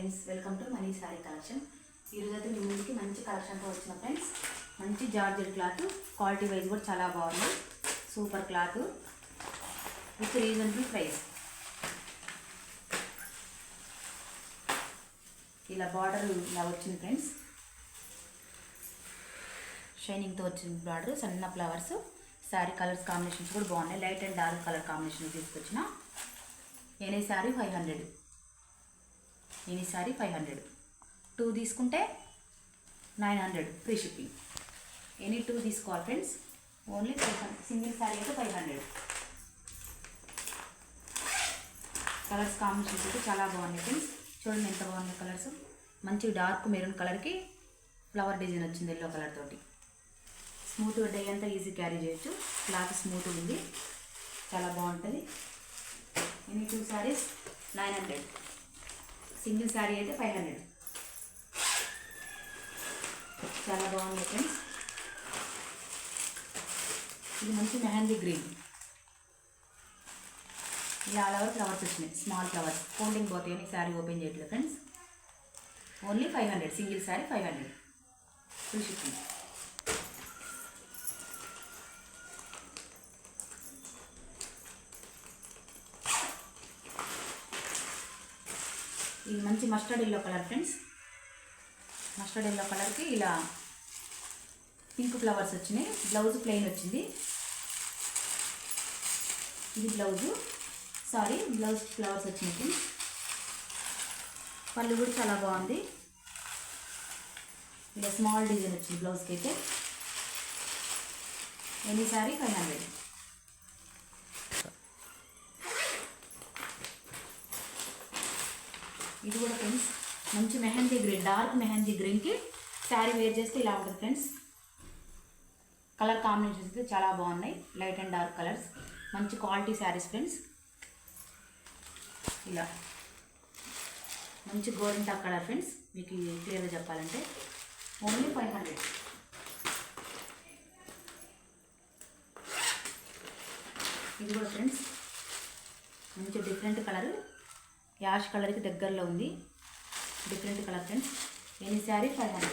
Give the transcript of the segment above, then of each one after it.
Friends, welcome to money sorry collection. ఈరోజు అయితే మీ ముందుకి మంచి కలెక్షన్తో వచ్చిన ఫ్రెండ్స్. మంచి జార్జెట్ క్లాత్, క్వాలిటీ వైజ్ కూడా చాలా బాగుంది. Super cloth with reasonable price. ఇలా బార్డర్ ఇలా వచ్చింది ఫ్రెండ్స్, షైనింగ్తో వచ్చింది బార్డర్, సన్న ఫ్లవర్స్. శారీ కలర్స్ కాంబినేషన్స్ కూడా బాగున్నాయి. Light and dark colour combination తీసుకొచ్చిన. Any sari 500, any sari 500. 2 తీసుకుంటే 900 ఫ్రీ షిప్పింగ్. ఎనీ 2 తీసుకోవాలి ఫ్రెండ్స్, ఓన్లీ 500. సింగిల్ శారీ అయితే 500. కలర్స్ కాంబినేషన్స్ అయితే చాలా బాగున్నాయి ఫ్రెండ్స్. చూడండి ఎంత బాగున్నాయి కలర్స్. మంచి డార్క్ మెరూన్ కలర్కి ఫ్లవర్ డిజైన్ వచ్చింది ఎల్లో కలర్ తోటి. స్మూత్ డే అంతా ఈజీ క్యారీ చేయొచ్చు. క్లాత్ స్మూత్ ఉంది, చాలా బాగుంటుంది. ఎనీ 2 శారీస్ 900. సింగిల్ శారీ అయితే 500. చాలా బాగుంది ఫ్రెండ్స్. ఇది మంచి మెహందీ గ్రీన్. ఇలా ఆల్ ఓవర్ ఫ్లవర్స్ వచ్చినాయి, స్మాల్ ఫ్లవర్స్. ఫోల్డింగ్ పోతాయి అని శారీ ఓపెన్ చేయట్లేదు friends. Only 500. Single sari 500 free shipping. ఇది మంచి mustard yellow colour friends. Mustard yellow కలర్కి ఇలా పింక్ ఫ్లవర్స్ వచ్చినాయి. బ్లౌజ్ ప్లెయిన్ వచ్చింది. ఇది బ్లౌజ్ ఫ్లవర్స్ వచ్చినాయి ఫ్రెండ్స్. పళ్ళు కూడా చాలా బాగుంది. ఇలా స్మాల్ డిజైన్ వచ్చింది బ్లౌజ్కి అయితే. ఎనీ శారీ 500. ఇది కూడా ఫ్రెండ్స్ మంచి మెహందీ గ్రీన్, డార్క్ మెహందీ గ్రీన్కి శారీ వేర్ చేస్తే ఇలా ఉంటుంది ఫ్రెండ్స్. కలర్ కాంబినేషన్స్ అయితే చాలా బాగున్నాయి. లైట్ అండ్ డార్క్ కలర్స్, మంచి క్వాలిటీ శారీస్ ఫ్రెండ్స్. ఇలా మంచి గోరింటా కలర్ ఫ్రెండ్స్. మీకు క్లియర్గా చెప్పాలంటే ఓన్లీ 500. ఇది కూడా ఫ్రెండ్స్ మంచి డిఫరెంట్ కలర్, యాష్ కలర్కి దగ్గరలో ఉంది. Different colour friends. Any sari 500.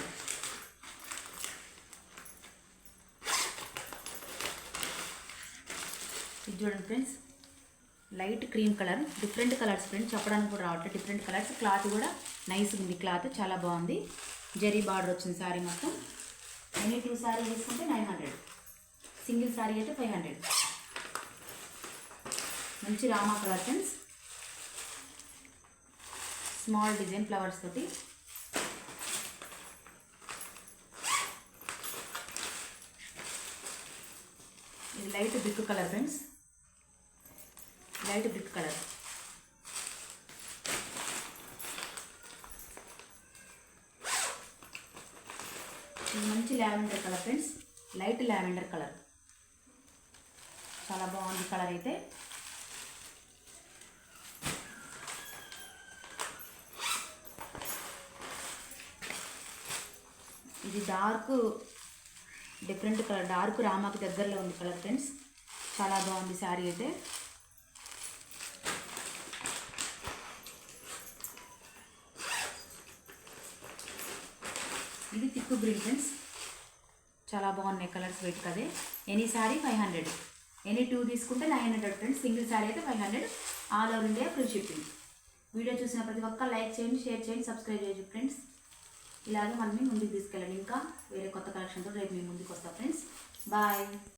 ఇది చూడండి friends, light cream colour. Different colours friends, చెప్పడానికి కూడా రావట్లేదు. Different colours. క్లాత్ కూడా నైస్ ఉంది. క్లాత్ చాలా బాగుంది. జరీ బార్డర్ వచ్చింది శారీ మొత్తం. ఎనీ 2 శారీ తీసుకుంటే 900. సింగిల్ శారీ అయితే 500. మంచి Rama colour friends. Small design flowers తోటి. ఇది light brick colour friends, light brick colour. ఇది మంచి lavender colour friends, light lavender colour. చాలా బాగుంది కలర్ అయితే. ఇది డార్క్ డిఫరెంట్ కలర్, డార్క్ రామాకి దగ్గరలో ఉంది కలర్ ఫ్రెండ్స్. చాలా బాగుంది శారీ అయితే. ఇది థిక్ గ్రీన్ ఫ్రెండ్స్. చాలా బాగున్నాయి కలర్స్. వెయిట్ కదే. ఎనీ శారీ 500. ఎనీ 2 తీసుకుంటే 900 ఫ్రెండ్స్. సింగిల్ శారీ అయితే 500. All over India free shipping. Video చూసిన ప్రతి ఒక్క లైక్ చేయండి, షేర్ చేయండి, సబ్స్క్రైబ్ చేయండి ఫ్రెండ్స్. ఇలాగే మనల్ని ముందుకు తీసుకెళ్ళండి. ఇంకా వేరే కొత్త కలెక్షన్తో రేపు మీ ముందుకు వస్తాం ఫ్రెండ్స్. బాయ్.